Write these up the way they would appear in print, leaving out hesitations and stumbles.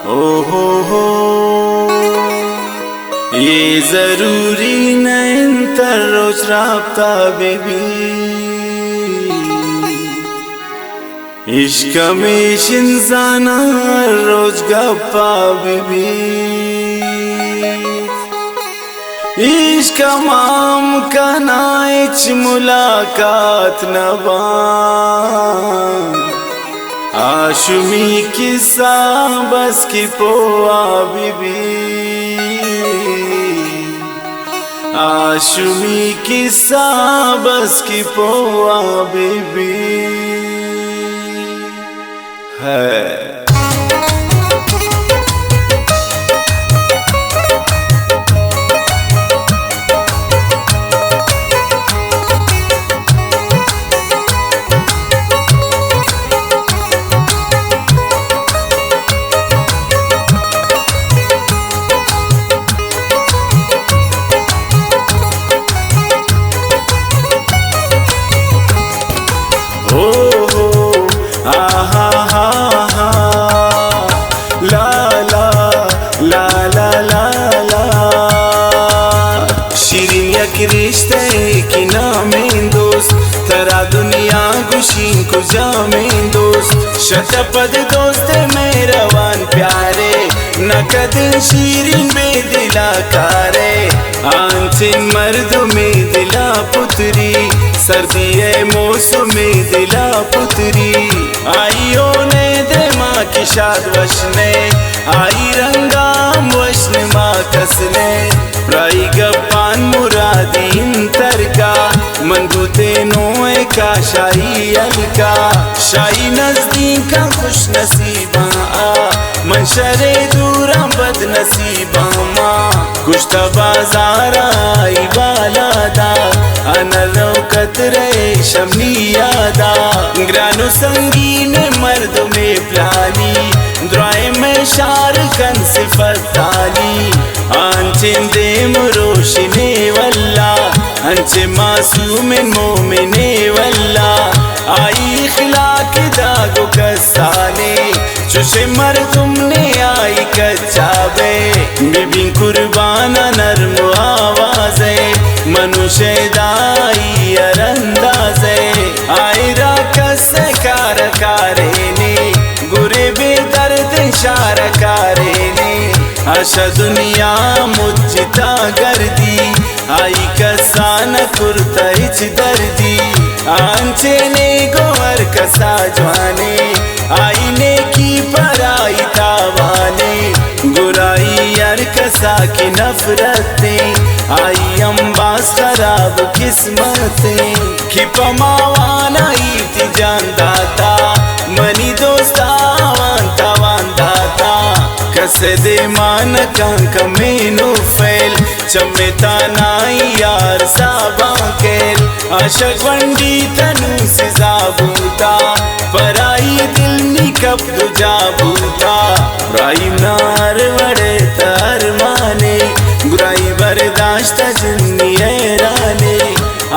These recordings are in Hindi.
हो ये जरूरी नहीं तर रोज राब्ता बेबी इश्क में इंसाना रोज गप्पा बेबी इश्क माम का नाइच मुलाकात नबा आशुमी किस्सा बस की पोआ बीबी आशुमी किस्सा बस की पोआ बीबी है। रिश्ते की नामें दोस्त तरा दुनिया गुशीन को जामें दोस्त शतपद दोस्त मेरा वान प्यारे नकद शीरीन बेदिला कारे आंचिन मर्द में दिला पुत्री सर्दी है मौसम में दिला पुत्री आइयो ने दे माँ की शाद वशने आई रंगाम वशने माँ कसने प्राई गप्पान मुरादीन तरका मनगुते नोए का शाही अलका शाही नजदीका खुश नसीबा मनशरे दूरा बद नसीबा माँ कुछ बाजार आई बालादा अनरो कतरे शमनी यादा ग्रानो संगीन मर्द में प्लानी द्राय में शार कन सिफताली आंचें दे रोशने वल्ला अंचे मासूम मोमिने वल्ला आई खिलाक दागो कसाने चुशे मर तुमने आई कचाबे बिबिन कुर्बाना नरम आवाज़े मनुष्य दाई अरंदाज़े आई राकस कार कारेने गुरे बेदर्द शार कारेने आशा दुनिया मुझता गर्दी आई कसान कुर्ता इच दर्दी आंचे ने गोवर कसा जवाने आई ने की पराई तावाने गुराई यार कसा की नफरतें आई अम्बास खराब किस्मतें खिपमावाना इति जानदाता मनी दोस्ता वांता वांदाता कसे दे मान कांक मेनू फैल चमेता नाई यार साबा केल आशक वंडी तनु से जाबूता पराई दिल निकब दु जाबूता प्राइम नार वड़े तार माने गुराई बर्दाश्त जिन्नी हैराने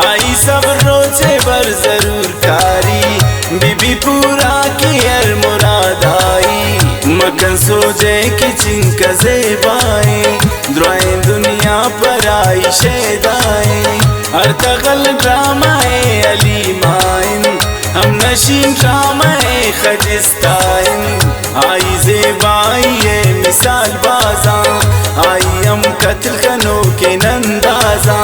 आई सब रोचे बर जरूर कारी बीबी पूरा की हर मुराद आई मकन सोचे कि चिंक ज़ेबाए द्राए दुनिया पर आई शेदाए हर तगल ड्रामाए अली माइन हम नशीन ड्रामाए खजिस्ताइन आई ज़ेबाई है मिसाल बाजा आई हम कत्ल कनो के नंदाजा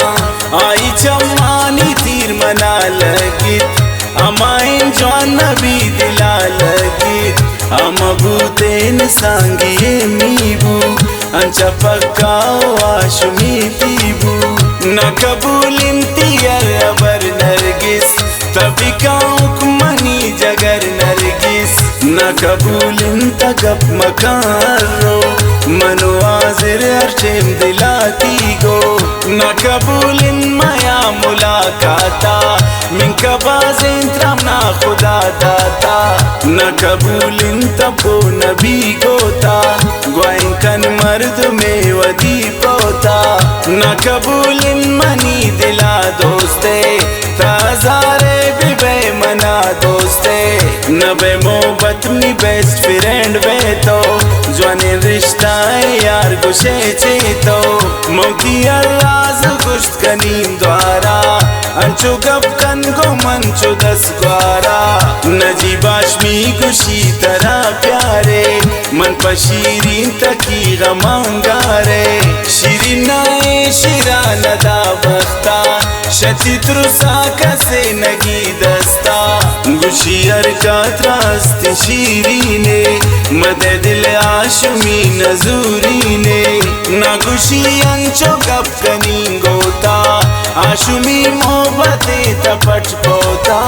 आई चम्मानी तीर मना लगित अमाइन जवान नबी दिला लगित हम भूतेन सांगिए मीबू अंचा पक्काओ आशुमी पीबू न कबूलिन तियर अबर नरगिस तभी काउक मनी जगर नरगिस न कबूलिन तगप मकारो मनो आजिर अर्चेम दिलाती गो न कबूलिन माया मुलाकाता मिन कबाज़ें त्रमना खुदा दाता न कबूलिन तबो नबी गोता ग्वाइन कन मर्द में वदी पोता न कबूलिन मनी दिला दोस्ते ताजारे बिबे मना दोस्ते नबे मोहब्बत शे तो मोती अल्लाज गुश्त कनीम द्वारा अंचो गप कन गो मंचो दस ग्वारा नजीबाशमी गुशी तरह प्यारे मन पशीरीन तकी गमांगारे शिरीनाए शिरा नदा बख्ता शतित्रुसा कसे नगी दस्ता गुशी अरकात रास्त शीरीने मदे दिल आशुमी नजूरीने ना गुशी अंचो गप कनी गोता आशुमी मोहब्बते तपट पोता।